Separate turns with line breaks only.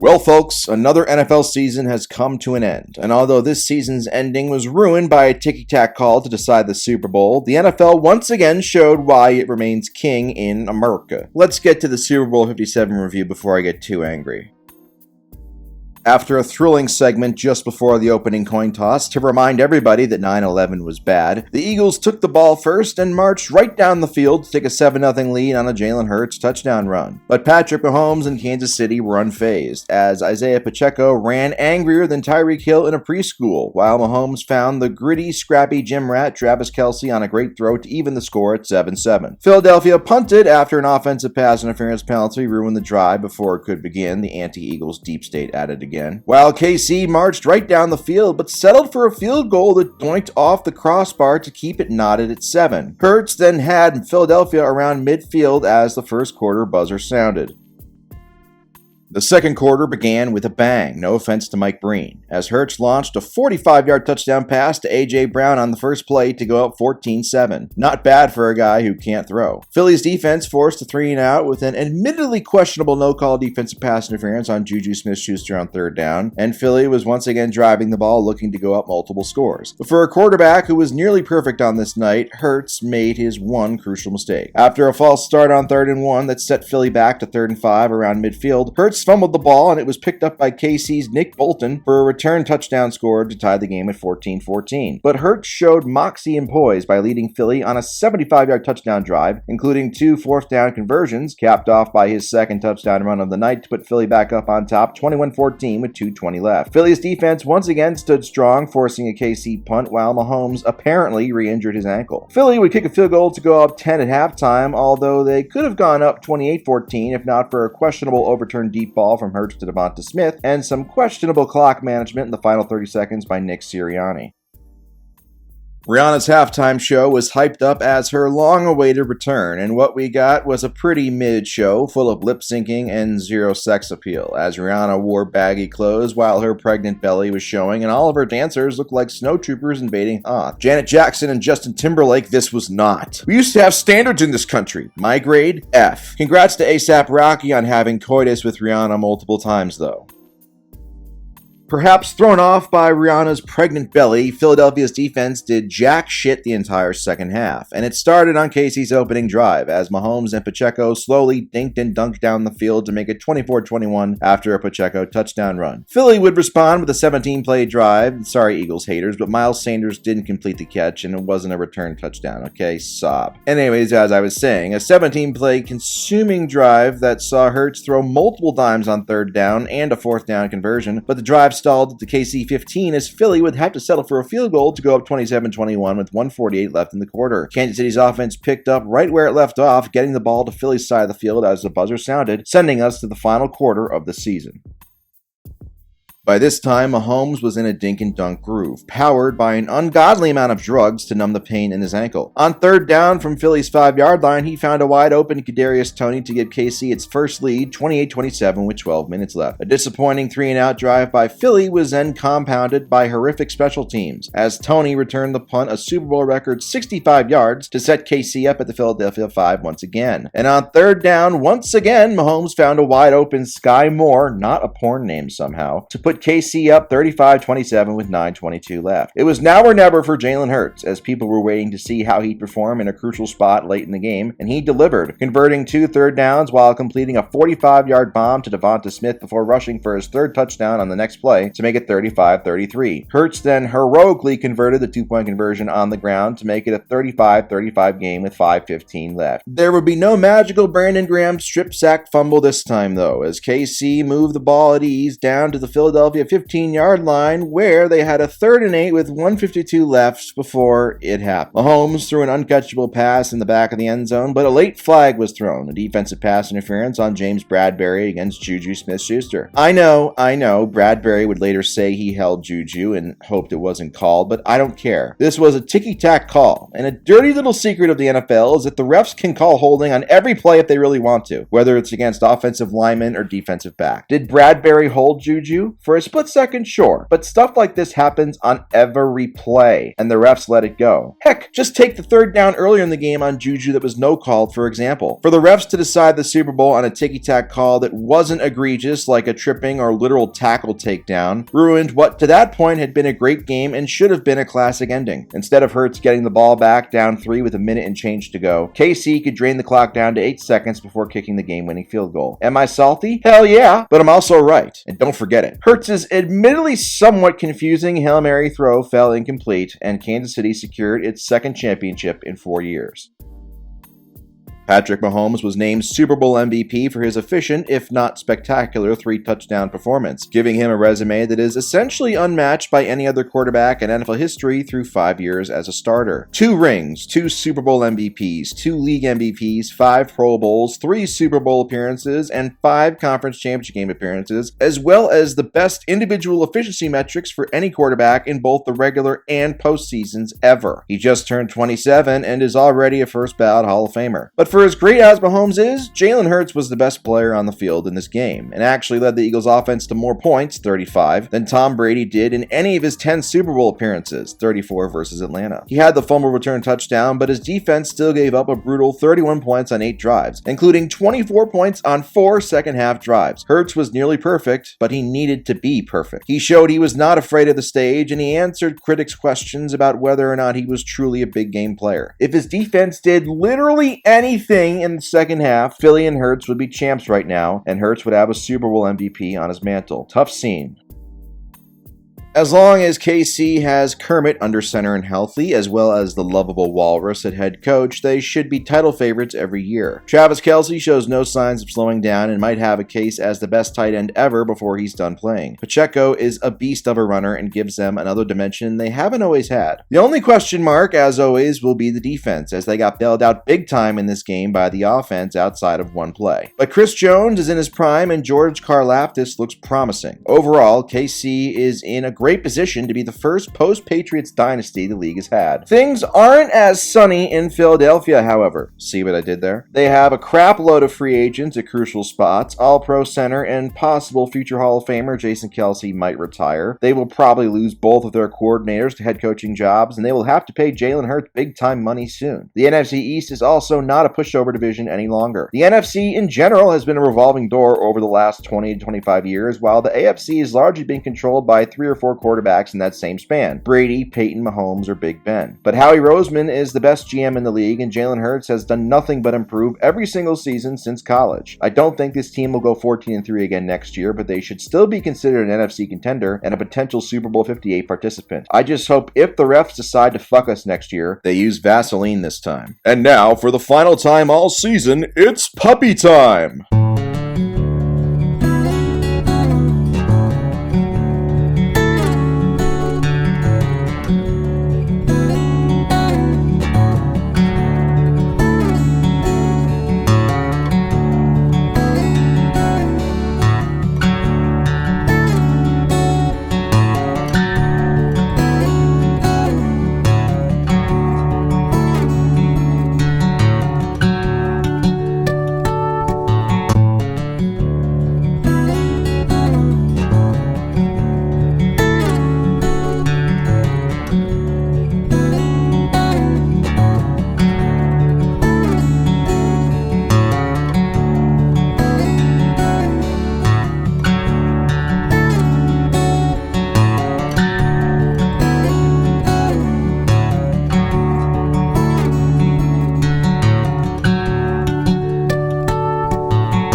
Well, folks, another NFL season has come to an end, and although this season's ending was ruined by a ticky-tack call to decide the Super Bowl, the NFL once again showed why it remains king in America. Let's get to the Super Bowl 57 review before I get too angry. After a thrilling segment just before the opening coin toss to remind everybody that 9/11 was bad, the Eagles took the ball first and marched right down the field to take a 7-0 lead on a Jalen Hurts touchdown run. But Patrick Mahomes and Kansas City were unfazed, as Isaiah Pacheco ran angrier than Tyreek Hill in a preschool, while Mahomes found the gritty, scrappy gym rat Travis Kelce on a great throw to even the score at 7-7. Philadelphia punted after an offensive pass interference penalty ruined the drive before it could begin, the anti-Eagles deep state added again. While KC marched right down the field but settled for a field goal that doinked off the crossbar to keep it knotted at 7. Hurts then had Philadelphia around midfield as the first quarter buzzer sounded. The second quarter began with a bang, no offense to Mike Breen, as Hurts launched a 45-yard touchdown pass to A.J. Brown on the first play to go up 14-7. Not bad for a guy who can't throw. Philly's defense forced a 3-and-out with an admittedly questionable no-call defensive pass interference on Juju Smith-Schuster on third down, and Philly was once again driving the ball looking to go up multiple scores. But for a quarterback who was nearly perfect on this night, Hurts made his one crucial mistake. After a false start on 3rd and 1 that set Philly back to 3rd and 5 around midfield, Hurts fumbled the ball and it was picked up by KC's Nick Bolton for a return touchdown score to tie the game at 14-14. But Hurts showed moxie and poise by leading Philly on a 75-yard touchdown drive, including 2 fourth-down conversions, capped off by his second touchdown run of the night to put Philly back up on top 21-14 with 2:20 left. Philly's defense once again stood strong, forcing a KC punt while Mahomes apparently re-injured his ankle. Philly would kick a field goal to go up 10 at halftime, although they could have gone up 28-14 if not for a questionable overturned deep ball from Hurts to Devonta Smith, and some questionable clock management in the final 30 seconds by Nick Sirianni. Rihanna's halftime show was hyped up as her long-awaited return, and what we got was a pretty mid-show full of lip-syncing and zero sex appeal, as Rihanna wore baggy clothes while her pregnant belly was showing, and all of her dancers looked like snowtroopers invading Hoth. Janet Jackson and Justin Timberlake, this was not. We used to have standards in this country. My grade? F. Congrats to A$AP Rocky on having coitus with Rihanna multiple times, though. Perhaps thrown off by Rihanna's pregnant belly, Philadelphia's defense did jack shit the entire second half, and it started on KC's opening drive as Mahomes and Pacheco slowly dinked and dunked down the field to make it 24-21 after a Pacheco touchdown run. Philly would respond with a 17-play drive. Sorry, Eagles haters, but Miles Sanders didn't complete the catch, and it wasn't a return touchdown, okay? Sob. Anyways, as I was saying, a 17-play consuming drive that saw Hurts throw multiple dimes on 3rd down and a 4th down conversion, but the drive stalled at the KC 15 as Philly would have to settle for a field goal to go up 27-21 with 1:48 left in the quarter. Kansas City's offense picked up right where it left off, getting the ball to Philly's side of the field as the buzzer sounded, sending us to the final quarter of the season. By this time, Mahomes was in a dink and dunk groove, powered by an ungodly amount of drugs to numb the pain in his ankle. On 3rd down from Philly's 5-yard line, he found a wide-open Kadarius Toney to give KC its first lead, 28-27 with 12 minutes left. A disappointing 3-and-out drive by Philly was then compounded by horrific special teams, as Toney returned the punt a Super Bowl record 65 yards to set KC up at the Philadelphia 5 once again. And on 3rd down, once again, Mahomes found a wide-open Sky Moore, not a porn name somehow, to put KC up 35-27 with 9:22 left. It was now or never for Jalen Hurts, as people were waiting to see how he'd perform in a crucial spot late in the game, and he delivered, converting 2 third downs while completing a 45-yard bomb to Devonta Smith before rushing for his 3rd touchdown on the next play to make it 35-33. Hurts then heroically converted the 2-point conversion on the ground to make it a 35-35 game with 5:15 left. There would be no magical Brandon Graham strip sack fumble this time, though, as KC moved the ball at ease down to the Philadelphia 15-yard line, where they had a 3rd and 8 with 1:52 left before it happened. Mahomes threw an uncatchable pass in the back of the end zone, but a late flag was thrown, a defensive pass interference on James Bradberry against Juju Smith-Schuster. I know, Bradberry would later say he held Juju and hoped it wasn't called, but I don't care. This was a ticky-tack call, and a dirty little secret of the NFL is that the refs can call holding on every play if they really want to, whether it's against offensive linemen or defensive back. Did Bradberry hold Juju? For for a split second, sure, but stuff like this happens on every play, and the refs let it go. Heck, just take the third down earlier in the game on Juju that was no called, for example. For the refs to decide the Super Bowl on a ticky-tack call that wasn't egregious, like a tripping or literal tackle takedown, ruined what to that point had been a great game and should have been a classic ending. Instead of Hurts getting the ball back down 3 with a minute and change to go, KC could drain the clock down to 8 seconds before kicking the game-winning field goal. Am I salty? Hell yeah, but I'm also right. And don't forget it. Hurts' admittedly somewhat confusing Hail Mary throw fell incomplete, and Kansas City secured its second championship in 4 years. Patrick Mahomes was named Super Bowl MVP for his efficient, if not spectacular, 3-touchdown performance, giving him a resume that is essentially unmatched by any other quarterback in NFL history through 5 years as a starter. 2 rings, 2 Super Bowl MVPs, 2 league MVPs, 5 Pro Bowls, 3 Super Bowl appearances, and 5 conference championship game appearances, as well as the best individual efficiency metrics for any quarterback in both the regular and postseasons ever. He just turned 27 and is already a first ballot Hall of Famer. But for as great as Mahomes is, Jalen Hurts was the best player on the field in this game, and actually led the Eagles offense to more points, 35, than Tom Brady did in any of his 10 Super Bowl appearances, 34 versus Atlanta. He had the fumble return touchdown, but his defense still gave up a brutal 31 points on 8 drives, including 24 points on 4 second-half drives. Hurts was nearly perfect, but he needed to be perfect. He showed he was not afraid of the stage, and he answered critics' questions about whether or not he was truly a big game player. If his defense did literally anything in the second half, Philly and Hurts would be champs right now, and Hurts would have a Super Bowl MVP on his mantle. Tough scene. As long as KC has Kermit under center and healthy, as well as the lovable Walrus at head coach, they should be title favorites every year. Travis Kelce shows no signs of slowing down and might have a case as the best tight end ever before he's done playing. Pacheco is a beast of a runner and gives them another dimension they haven't always had. The only question mark, as always, will be the defense, as they got bailed out big time in this game by the offense outside of one play. But Chris Jones is in his prime and George Karlaftis looks promising. Overall, KC is in a great position to be the first post-Patriots dynasty the league has had. Things aren't as sunny in Philadelphia, however. See what I did there? They have a crap load of free agents at crucial spots, all-pro center, and possible future Hall of Famer Jason Kelce might retire. They will probably lose both of their coordinators to head coaching jobs, and they will have to pay Jalen Hurts big-time money soon. The NFC East is also not a pushover division any longer. The NFC in general has been a revolving door over the last 20 to 25 years, while the AFC has largely been controlled by 3 or 4 quarterbacks in that same span: Brady, Peyton, Mahomes, or Big Ben. But Howie Roseman is the best GM in the league, and Jalen Hurts has done nothing but improve every single season since college. I don't think this team will go 14-3 again next year, but they should still be considered an NFC contender and a potential Super Bowl 58 participant. I just hope if the refs decide to fuck us next year, they use Vaseline this time. And now, for the final time all season, it's puppy time!